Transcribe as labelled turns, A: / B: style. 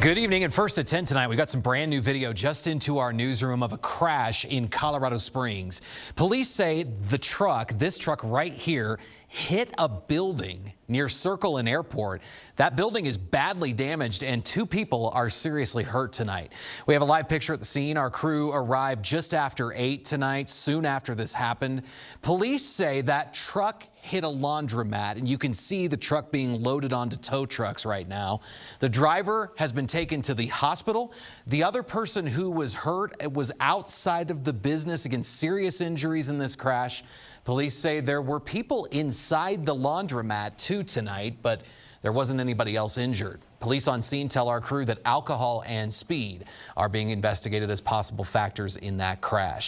A: Good evening, and first at 10 tonight, we got some brand new video just into our newsroom of a crash in Colorado Springs. Police say this truck right here, hit a building near Circle and Airport. That building is badly damaged and 2 people are seriously hurt tonight. We have a live picture at the scene. Our crew arrived just after 8 tonight, soon after this happened. Police say that truck hit a laundromat, and you can see the truck being loaded onto tow trucks right now. The driver has been taken to the hospital. The other person who was hurt was outside of the business. Again, serious injuries in this crash. Police say there were people inside the laundromat too tonight, but there wasn't anybody else injured. Police on scene tell our crew that alcohol and speed are being investigated as possible factors in that crash.